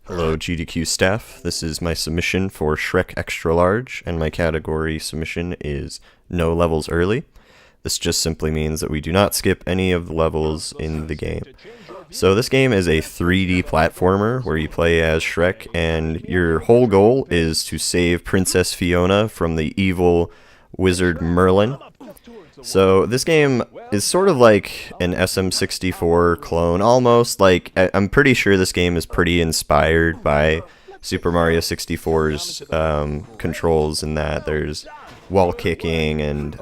Hello GDQ staff, this is my submission for Shrek Extra Large, and my category submission is no levels early. This just simply means that we do not skip any of the levels in the game. So this game is a 3D platformer where you play as Shrek, and your whole goal is to save Princess Fiona from the evil wizard Merlin. So this game is sort of like an SM64 clone, almost. Like, I'm pretty sure this game is pretty inspired by Super Mario 64's controls, in that there's wall kicking and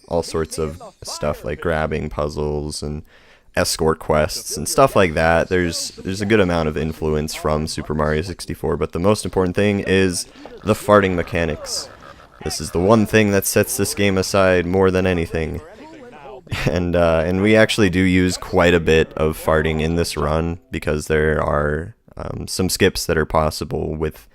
all sorts of stuff like grabbing puzzles and escort quests and stuff like that. There's a good amount of influence from Super Mario 64, but the most important thing is the farting mechanics. This is the one thing that sets this game aside more than anything. And we actually do use quite a bit of farting in this run, because there are some skips that are possible with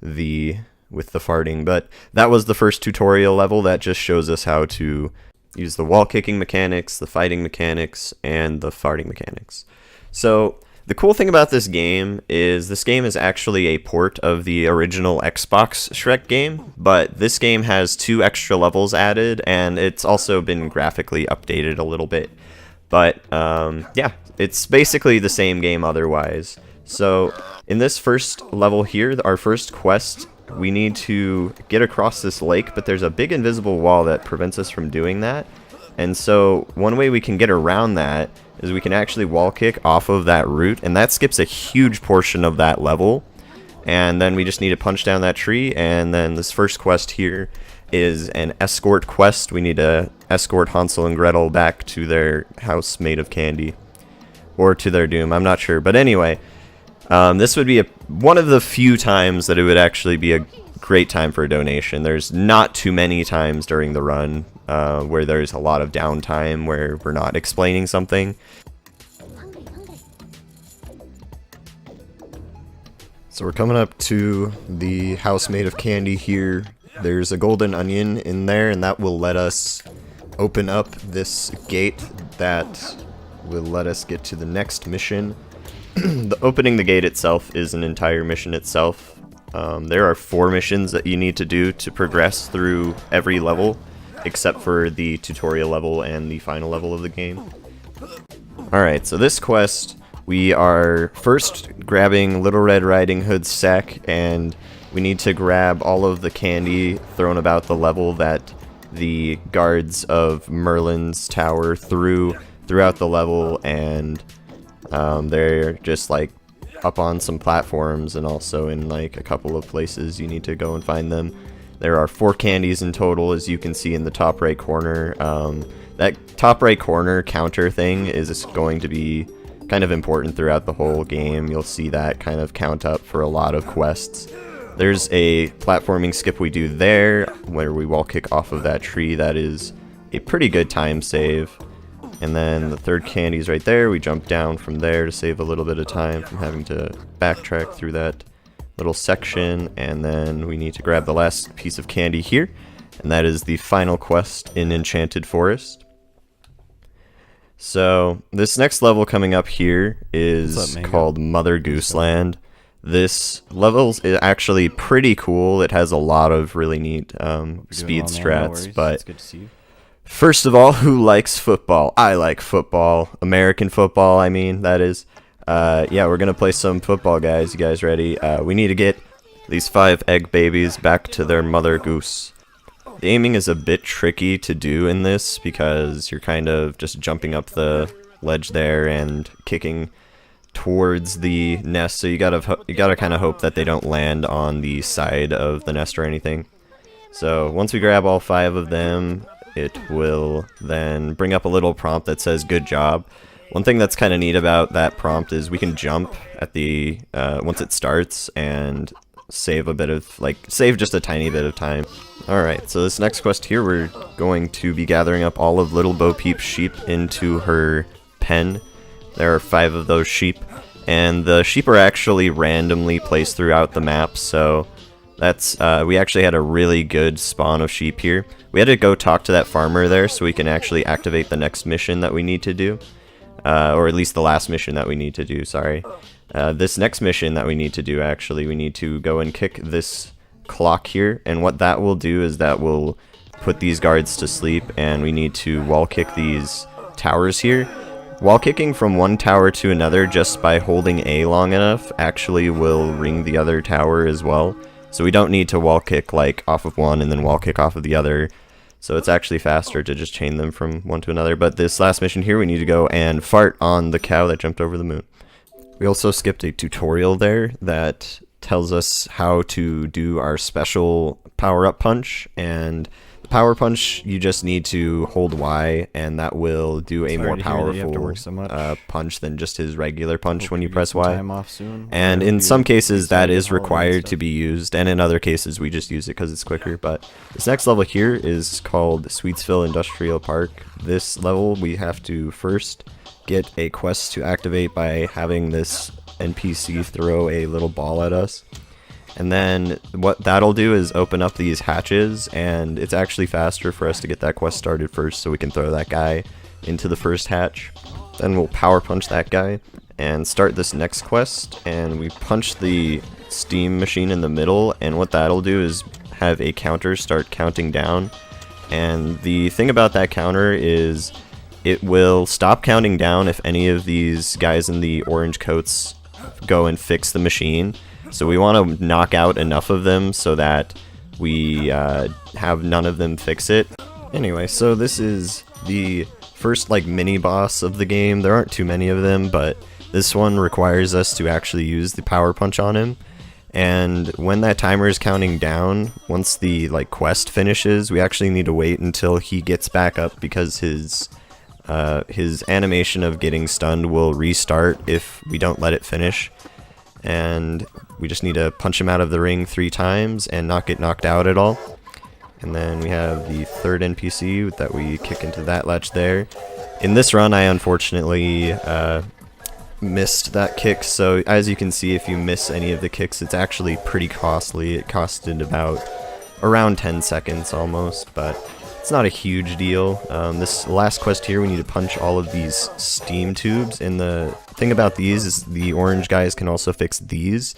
the farting. But that was the first tutorial level that just shows us how to use the wall kicking mechanics, the fighting mechanics, and the farting mechanics. So the cool thing about this game is actually a port of the original Xbox Shrek game, but this game has 2 extra levels added, and it's also been graphically updated a little bit. But yeah, it's basically the same game otherwise. So in this first level here, our first quest, we need to get across this lake, but there's a big invisible wall that prevents us from doing that. And so one way we can get around that is we can actually wall kick off of that route, and that skips a huge portion of that level. And then we just need to punch down that tree, and then this first quest here is an escort quest. We need to escort Hansel and Gretel back to their house made of candy, or to their doom, I'm not sure. But anyway, this would be one of the few times that it would actually be a great time for a donation. There's not too many times during the run where there's a lot of downtime where we're not explaining something. So we're coming up to the house made of candy here. There's a golden onion in there, and that will let us open up this gate that will let us get to the next mission. Opening the gate itself is an entire mission itself. There are 4 missions that you need to do to progress through every level, except for the tutorial level and the final level of the game. Alright, so this quest, we are first grabbing Little Red Riding Hood's sack, and we need to grab all of the candy thrown about the level that the guards of Merlin's tower threw throughout the level, and they're just like up on some platforms, and also in like a couple of places you need to go and find them. There are 4 candies in total, as you can see in the top right corner. That top right corner counter thing is going to be kind of important throughout the whole game. You'll see that kind of count up for a lot of quests. There's a platforming skip we do there, where we wall kick off of that tree. That is a pretty good time save. And then the 3rd candy's right there. We jump down from there to save a little bit of time from having to backtrack through that little section. And then we need to grab the last piece of candy here, and that is the final quest in Enchanted Forest. So this next level coming up here is called Mother Goose Land. This level is actually pretty cool. It has a lot of really neat speed strats, but first of all, who likes football? I like football. American football, I mean, that is. Yeah, we're going to play some football, guys. You guys ready? We need to get these 5 egg babies back to their mother goose. The aiming is a bit tricky to do in this, because you're kind of just jumping up the ledge there and kicking towards the nest, so you gotta kind of hope that they don't land on the side of the nest or anything. So once we grab all 5 of them, it will then bring up a little prompt that says good job. One thing that's kind of neat about that prompt is we can jump at the once it starts and save just a tiny bit of time. Alright, so this next quest here, we're going to be gathering up all of Little Bo Peep's sheep into her pen. There are 5 of those sheep, and the sheep are actually randomly placed throughout the map, so that's we actually had a really good spawn of sheep here. We had to go talk to that farmer there so we can actually activate the next mission that we need to do. Or at least the last mission that we need to do, sorry. This next mission that we need to do, actually, we need to go and kick this clock here, and what that will do is that will put these guards to sleep, and we need to wall kick these towers here. Wall kicking from one tower to another just by holding A long enough actually will ring the other tower as well. So we don't need to wall kick like off of one and then wall kick off of the other. So it's actually faster to just chain them from one to another. But this last mission here, we need to go and fart on the cow that jumped over the moon. We also skipped a tutorial there that tells us how to do our special power-up punch, and the power punch, you just need to hold Y, and that will do a more powerful punch than just his regular punch when you press Y. And in some cases that is required to be used, and in other cases we just use it because it's quicker. But this next level here is called Sweetsville Industrial Park. This level we have to first get a quest to activate by having this NPC throw a little ball at us, and then what that'll do is open up these hatches, and it's actually faster for us to get that quest started first so we can throw that guy into the first hatch. Then we'll power punch that guy and start this next quest, and we punch the steam machine in the middle, and what that'll do is have a counter start counting down. And the thing about that counter is it will stop counting down if any of these guys in the orange coats go and fix the machine. So we want to knock out enough of them so that we have none of them fix it. Anyway, so this is the first like mini boss of the game. There aren't too many of them, but this one requires us to actually use the power punch on him. And when that timer is counting down, once the like quest finishes, we actually need to wait until he gets back up, because his animation of getting stunned will restart if we don't let it finish. And we just need to punch him out of the ring 3 times and not get knocked out at all. And then we have the third NPC that we kick into that ledge there. In this run, I unfortunately missed that kick, so as you can see, if you miss any of the kicks, it's actually pretty costly. It costed about around 10 seconds almost, but it's not a huge deal. This last quest here, we need to punch all of these steam tubes, and the thing about these is the orange guys can also fix these.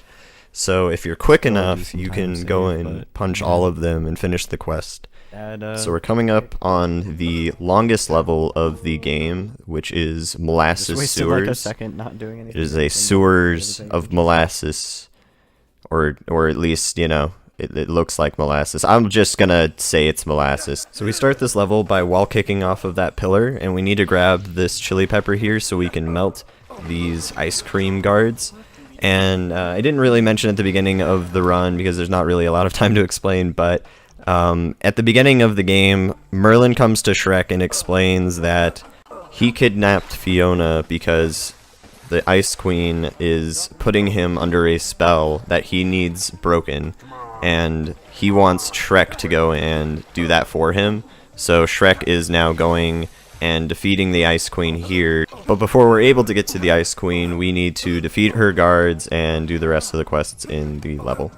So if you're quick enough, you can go and punch all of them and finish the quest. So we're coming up on the longest level of the game, which is Molasses Sewers. It is a sewers of molasses, or at least, you know, it looks like molasses. I'm just gonna say it's molasses. So we start this level by wall kicking off of that pillar, and we need to grab this chili pepper here so we can melt these ice cream guards. And I didn't really mention at the beginning of the run because there's not really a lot of time to explain, but at the beginning of the game, Merlin comes to Shrek and explains that he kidnapped Fiona because the Ice Queen is putting him under a spell that he needs broken, and he wants Shrek to go and do that for him. So Shrek is now going and defeating the Ice Queen here. But before we're able to get to the Ice Queen, we need to defeat her guards and do the rest of the quests in the level.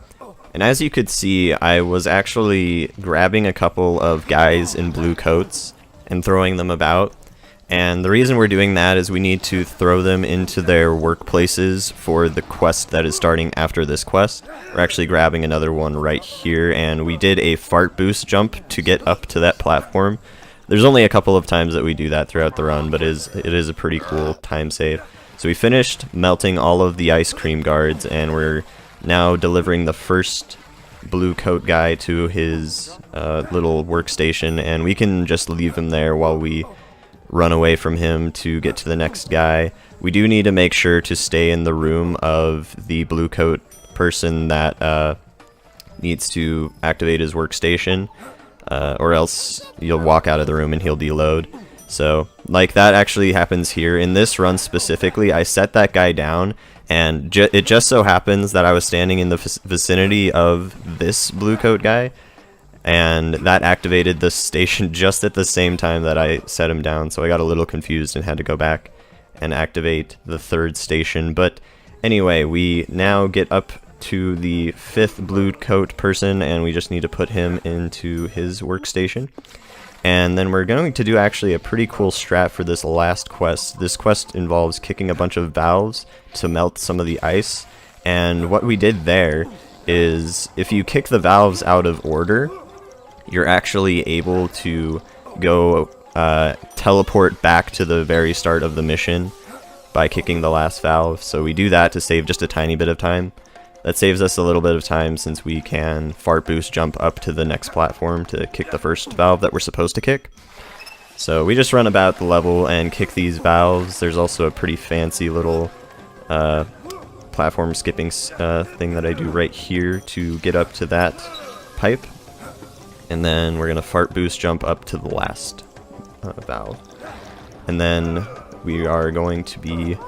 And as you could see, I was actually grabbing a couple of guys in blue coats and throwing them about. And the reason we're doing that is we need to throw them into their workplaces for the quest that is starting after this quest. We're actually grabbing another one right here, and we did a fart boost jump to get up to that platform. There's only a couple of times that we do that throughout the run, but it is a pretty cool time save. So we finished melting all of the ice cream guards, and we're now delivering the first blue coat guy to his little workstation, and we can just leave him there while we run away from him to get to the next guy. We do need to make sure to stay in the room of the blue coat person that needs to activate his workstation, or else you'll walk out of the room and he'll deload. So, like, that actually happens here. In this run specifically, I set that guy down, and it just so happens that I was standing in the vicinity of this blue coat guy, and that activated the station just at the same time that I set him down, so I got a little confused and had to go back and activate the third station. But anyway, we now get up to the 5th blue coat person, and we just need to put him into his workstation. And then we're going to do actually a pretty cool strat for this last quest. This quest involves kicking a bunch of valves to melt some of the ice. And what we did there is if you kick the valves out of order, you're actually able to go teleport back to the very start of the mission by kicking the last valve. So we do that to save just a tiny bit of time. That saves us a little bit of time since we can fart boost jump up to the next platform to kick the first valve that we're supposed to kick. So we just run about the level and kick these valves. There's also a pretty fancy little platform skipping thing that I do right here to get up to that pipe. And then we're going to fart boost jump up to the last valve. And then we are going to be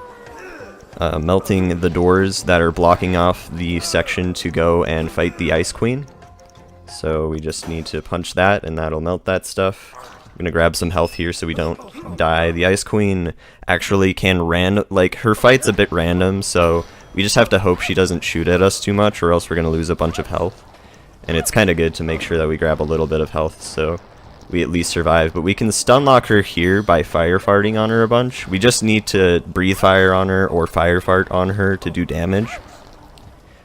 melting the doors that are blocking off the section to go and fight the Ice Queen. So we just need to punch that and that'll melt that stuff. I'm gonna grab some health here so we don't die. The Ice Queen actually can her fight's a bit random, so we just have to hope she doesn't shoot at us too much or else we're gonna lose a bunch of health. And it's kinda good to make sure that we grab a little bit of health so we at least survive, but we can stun lock her here by fire farting on her a bunch. We just need to breathe fire on her or fire fart on her to do damage.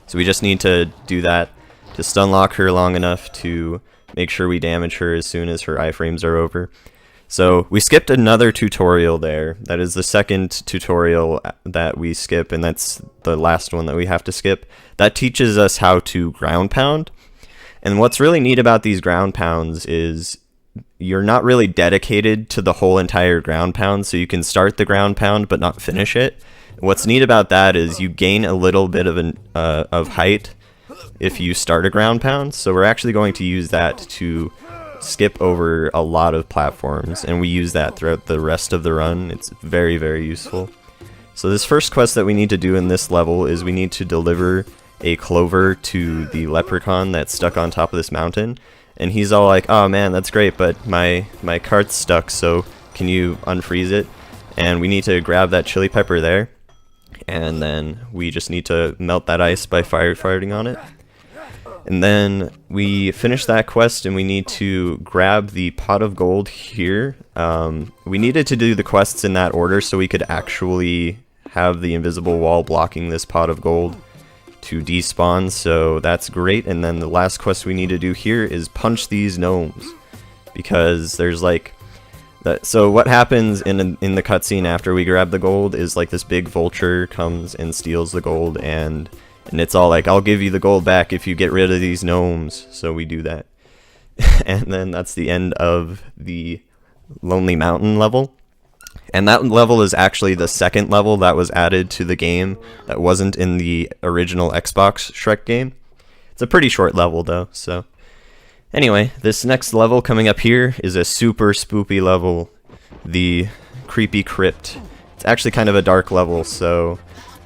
So we just need to do that to stun lock her long enough to make sure we damage her as soon as her iframes are over. So we skipped another tutorial there. That is the second tutorial that we skip, and that's the last one that we have to skip. That teaches us how to ground pound. And what's really neat about these ground pounds is you're not really dedicated to the whole entire ground pound, so you can start the ground pound but not finish it. What's neat about that is you gain a little bit of height if you start a ground pound, so we're actually going to use that to skip over a lot of platforms, and we use that throughout the rest of the run. It's very, very useful. So this first quest that we need to do in this level is we need to deliver a clover to the leprechaun that's stuck on top of this mountain. And he's all like, oh man, that's great, but my cart's stuck, so can you unfreeze it? And we need to grab that chili pepper there, and then we just need to melt that ice by firefighting on it. And then we finish that quest and we need to grab the pot of gold here. We needed to do the quests in that order so we could actually have the invisible wall blocking this pot of gold to despawn, so that's great. And then the last quest we need to do here is punch these gnomes, because there's like that. So what happens in the cutscene after we grab the gold is like this big vulture comes and steals the gold, and it's all like, I'll give you the gold back if you get rid of these gnomes. So we do that. And then that's the end of the Lonely Mountain level. And that level is actually the second level that was added to the game that wasn't in the original Xbox Shrek game. It's a pretty short level though, so. Anyway, this next level coming up here is a super spoopy level, the Creepy Crypt. It's actually kind of a dark level, so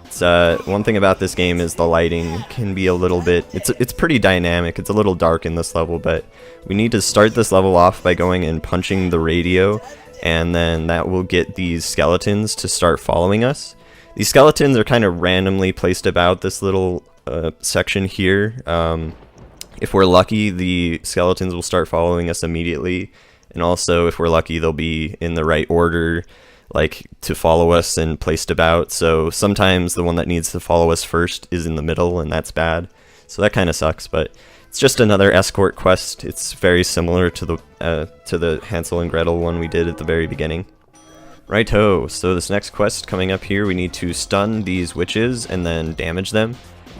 it's, one thing about this game is the lighting can be a little bit, it's pretty dynamic. It's a little dark in this level, but we need to start this level off by going and punching the radio, and then that will get these skeletons to start following us. These skeletons are kind of randomly placed about this little section here. If we're lucky, the skeletons will start following us immediately, and also if we're lucky, they'll be in the right order, like to follow us and placed about. So sometimes the one that needs to follow us first is in the middle, and that's bad. So that kind of sucks, but it's just another escort quest. It's very similar to the Hansel and Gretel one we did at the very beginning. Righto, so this next quest coming up here, we need to stun these witches and then damage them.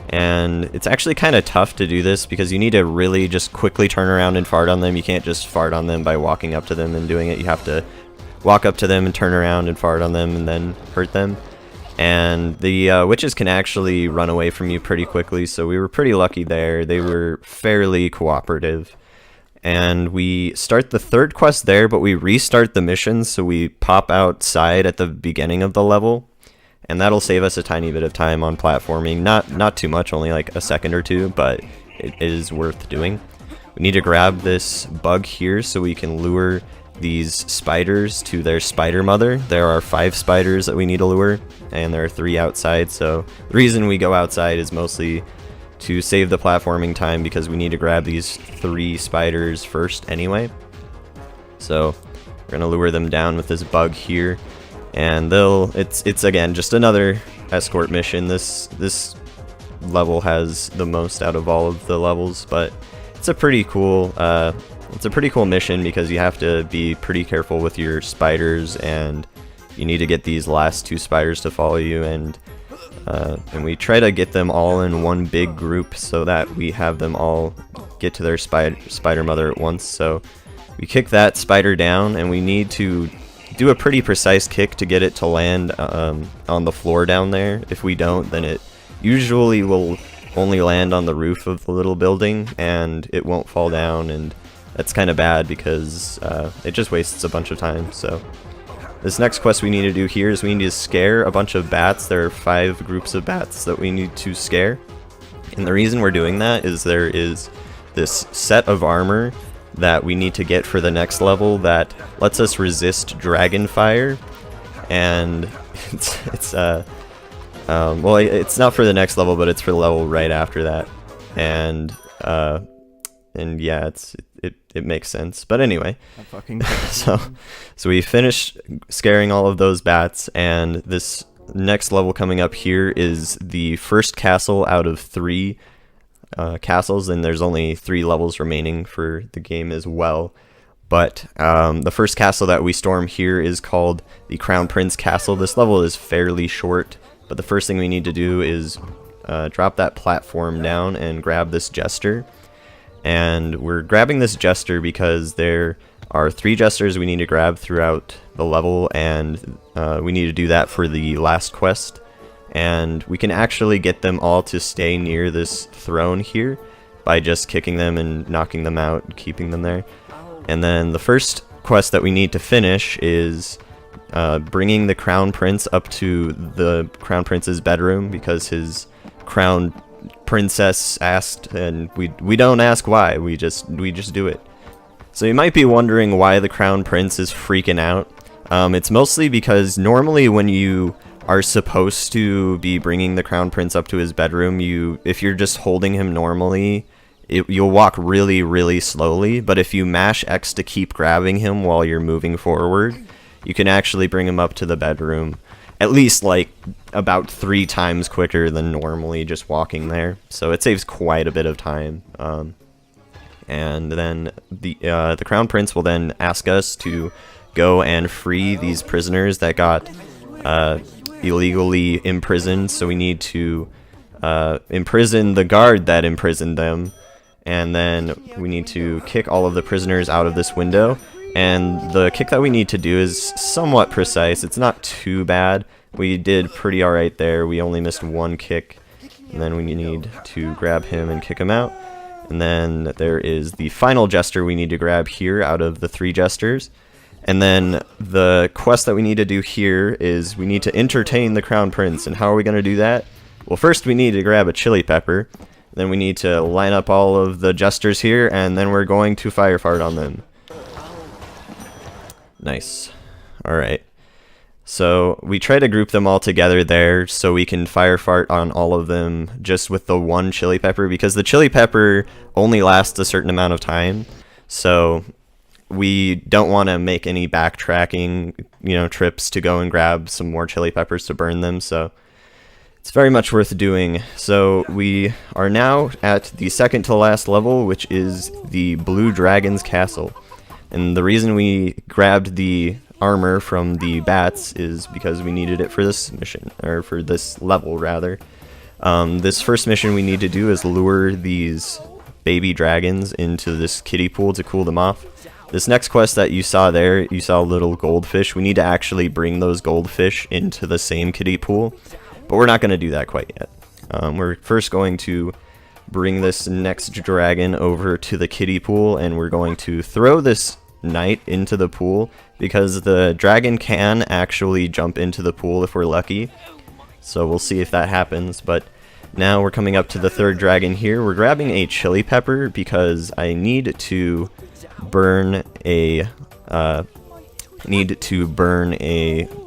And it's actually kind of tough to do this because you need to really just quickly turn around and fart on them. You can't just fart on them by walking up to them and doing it. You have to walk up to them and turn around and fart on them and then hurt them. And the witches can actually run away from you pretty quickly, so we were pretty lucky there. They were fairly cooperative. And we start the third quest there, but we restart the mission, so we pop outside at the beginning of the level. And that'll save us a tiny bit of time on platforming. Not too much, only like a second or two, but it is worth doing. We need to grab this bug here so we can lure these spiders to their spider mother. There are 5 spiders that we need to lure, and there are 3 outside, so the reason we go outside is mostly to save the platforming time because we need to grab these 3 spiders first anyway. So we're gonna lure them down with this bug here, and it's again just another escort mission. This level has the most out of all of the levels, but it's a pretty cool mission because you have to be pretty careful with your spiders, and you need to get these last 2 spiders to follow you, and we try to get them all in one big group so that we have them all get to their spider mother at once. So we kick that spider down, and we need to do a pretty precise kick to get it to land on the floor down there. If we don't, then it usually will only land on the roof of the little building, and it won't fall down, and that's kind of bad because it just wastes a bunch of time. So this next quest we need to do here is we need to scare a bunch of bats. There are 5 groups of bats that we need to scare, and the reason we're doing that is there is this set of armor that we need to get for the next level that lets us resist dragon fire, and well, it's not for the next level, but it's for the level right after that, and yeah, it makes sense. But anyway, so we finished scaring all of those bats, and this next level coming up here is the first castle out of 3 castles, and there's only 3 levels remaining for the game as well. But the first castle that we storm here is called the Crown Prince Castle. This level is fairly short, but the first thing we need to do is drop that platform down and grab this jester. And we're grabbing this jester because there are 3 jesters we need to grab throughout the level, and we need to do that for the last quest. And we can actually get them all to stay near this throne here by just kicking them and knocking them out and keeping them there. And then the first quest that we need to finish is bringing the Crown Prince up to the Crown Prince's bedroom because his Crown Princess asked, and we don't ask why, we just do it. So you might be wondering why the Crown Prince is freaking out. It's mostly because normally when you are supposed to be bringing the Crown Prince up to his bedroom, if you're just holding him normally, you'll walk really, really slowly, but if you mash X to keep grabbing him while you're moving forward, you can actually bring him up to the bedroom at least like about 3 times quicker than normally just walking there. So it saves quite a bit of time. And then the Crown Prince will then ask us to go and free these prisoners that got illegally imprisoned. So we need to imprison the guard that imprisoned them, and then we need to kick all of the prisoners out of this window. And the kick that we need to do is somewhat precise. It's not too bad. We did pretty alright there. We only missed 1 kick. And then we need to grab him and kick him out. And then there is the final jester we need to grab here out of the 3 jesters. And then the quest that we need to do here is we need to entertain the Crown Prince. And how are we going to do that? Well, first we need to grab a chili pepper. Then we need to line up all of the jesters here, and then we're going to fire fart on them. Nice. Alright. So we try to group them all together there so we can fire fart on all of them just with the 1 chili pepper, because the chili pepper only lasts a certain amount of time. So we don't want to make any backtracking, trips to go and grab some more chili peppers to burn them. So it's very much worth doing. So we are now at the second to last level, which is the Blue Dragon's Castle. And the reason we grabbed the armor from the bats is because we needed it for this mission, or for this level rather. This first mission we need to do is lure these baby dragons into this kiddie pool to cool them off. This next quest that you saw there, you saw little goldfish. We need to actually bring those goldfish into the same kiddie pool, but we're not going to do that quite yet. We're first going to bring this next dragon over to the kiddie pool, and we're going to throw this knight into the pool because the dragon can actually jump into the pool if we're lucky. So we'll see if that happens. But now we're coming up to the 3rd dragon here. We're grabbing a chili pepper because I need to burn a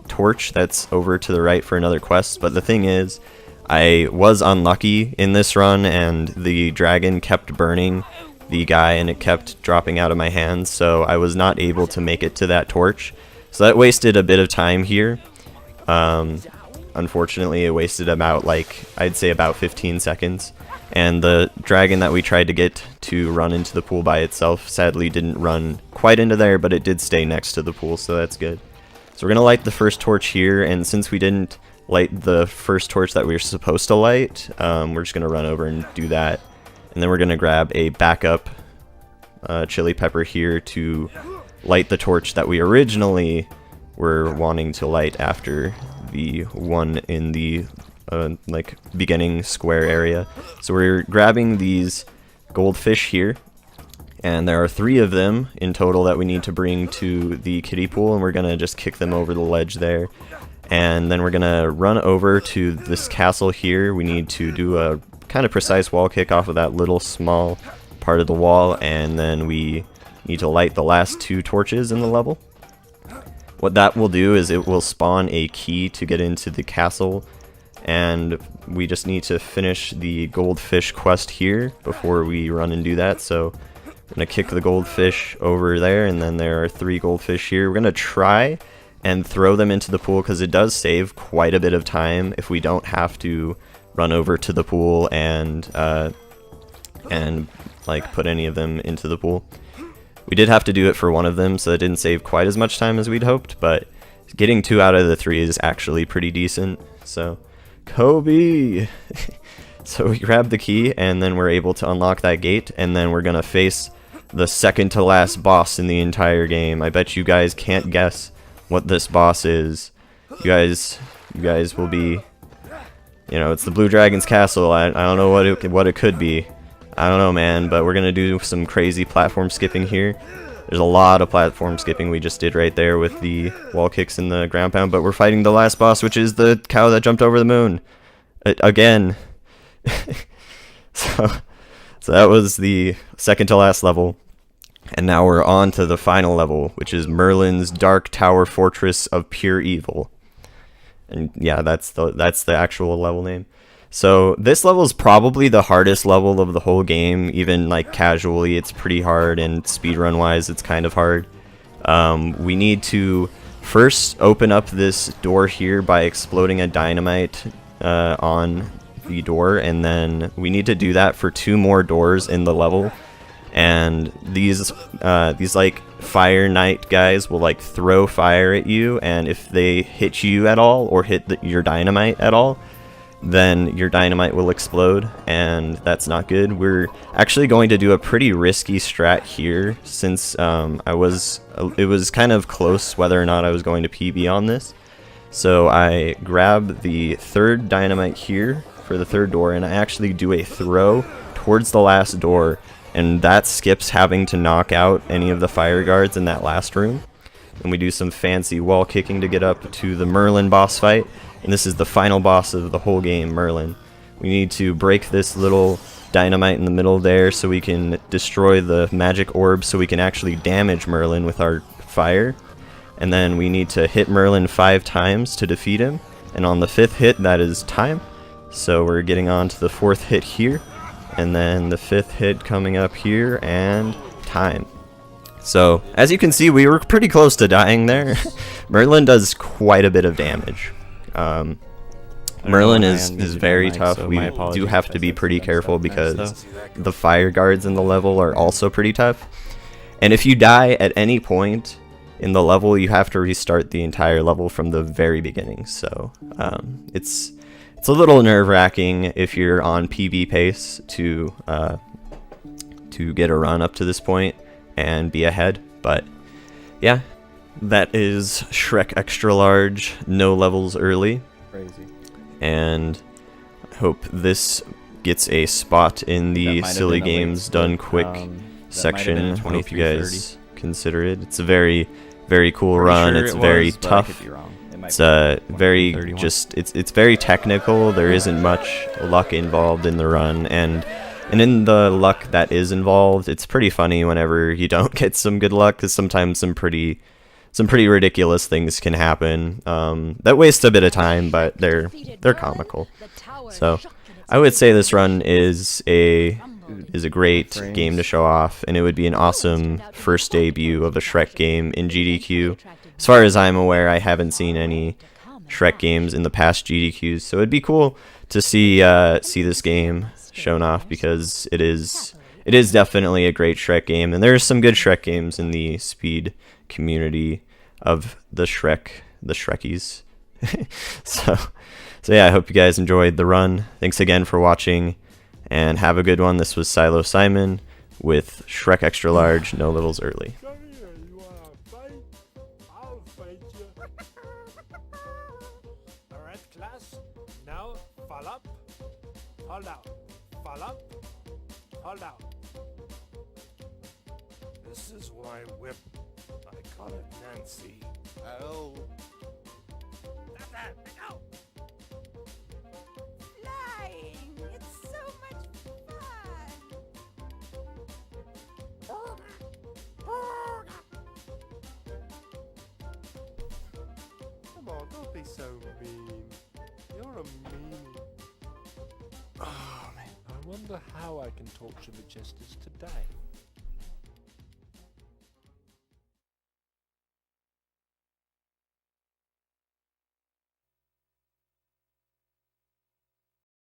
torch that's over to the right for another quest. But the thing is, I was unlucky in this run and the dragon kept burning the guy and it kept dropping out of my hands, so I was not able to make it to that torch. So that wasted a bit of time here. Unfortunately, it wasted about, like, I'd say about 15 seconds. And the dragon that we tried to get to run into the pool by itself sadly didn't run quite into there, but it did stay next to the pool, so that's good. So we're going to light the first torch here, and since we didn't light the first torch that we were supposed to light, we're just going to run over and do that. And then we're going to grab a backup chili pepper here to light the torch that we originally were wanting to light after the one in the like beginning square area. So we're grabbing these goldfish here, and there are 3 of them in total that we need to bring to the kiddie pool, and we're gonna just kick them over the ledge there. And then we're gonna run over to this castle here. We need to do a kind of precise wall kick off of that little small part of the wall, and then we need to light the last 2 torches in the level. What that will do is it will spawn a key to get into the castle, and we just need to finish the goldfish quest here before we run and do that. So I'm going to kick the goldfish over there, and then there are 3 goldfish here. We're going to try and throw them into the pool because it does save quite a bit of time if we don't have to run over to the pool and like put any of them into the pool. We did have to do it for one of them, so it didn't save quite as much time as we'd hoped, but getting 2 out of the 3 is actually pretty decent. So Kobe! So we grab the key, and then we're able to unlock that gate, and then we're gonna face the second to last boss in the entire game. I bet you guys can't guess what this boss is. You guys will be, you know, it's the Blue Dragon's Castle. I don't know what it could be. I don't know, man, but we're gonna do some crazy platform skipping here. There's a lot of platform skipping we just did right there with the wall kicks and the ground pound, but we're fighting the last boss, which is the cow that jumped over the moon. Again. So that was the second to last level. And now we're on to the final level, which is Merlin's Dark Tower Fortress of Pure Evil. And yeah, that's the actual level name. So this level is probably the hardest level of the whole game. Even like casually, it's pretty hard, and speedrun wise, it's kind of hard. We need to first open up this door here by exploding a dynamite on the door, and then we need to do that for 2 more doors in the level. And these like fire knight guys will like throw fire at you, and if they hit you at all or hit your dynamite at all, then your dynamite will explode, and that's not good. We're actually going to do a pretty risky strat here, since it was kind of close whether or not I was going to PB on this. So I grab the 3rd dynamite here for the 3rd door, and I actually do a throw towards the last door, and that skips having to knock out any of the fire guards in that last room. And we do some fancy wall kicking to get up to the Merlin boss fight. And this is the final boss of the whole game, Merlin. We need to break this little dynamite in the middle there so we can destroy the magic orb, so we can actually damage Merlin with our fire. And then we need to hit Merlin 5 times to defeat him. And on the 5th hit, that is time. So we're getting on to the 4th hit here. And then the 5th hit coming up here, and time. So, as you can see, we were pretty close to dying there. Merlin does quite a bit of damage. Merlin is very tough. We do have to be pretty careful because the fire guards in the level are also pretty tough. And if you die at any point in the level, you have to restart the entire level from the very beginning. So it's a little nerve-wracking if you're on PB pace to get a run up to this point and be ahead. But yeah. That is Shrek Extra Large, no levels early. Crazy. And I hope this gets a spot in the Silly Games Done Quick section. I hope you guys consider it. It's a very, very cool run. It's very tough. It's very it's very technical. There isn't much luck involved in the run, and in the luck that is involved, it's pretty funny whenever you don't get some good luck, because sometimes some pretty ridiculous things can happen that waste a bit of time, but they're comical. So I would say this run is a is a great game to show off, and it would be an awesome first debut of a Shrek game in GDQ. As far as I'm aware, I haven't seen any Shrek games in the past GDQs, so it'd be cool to see this game shown off, because it is definitely a great Shrek game, and there's some good Shrek games in the speed community of the Shrekies. So yeah, I hope you guys enjoyed the run. Thanks again for watching, and have a good one. This was Silo Simon with Shrek Extra Large, no littles early. Come here, you wanna fight? I'll fight you. Alright, class. Now, fall up. Hold out. Fall up. Hold out. This is my whip. I call it Nancy. Oh. That's it. Go. Flying! It's so much fun! Come on, don't be so mean. You're a meanie. Oh, man. I wonder how I can torture the jesters today.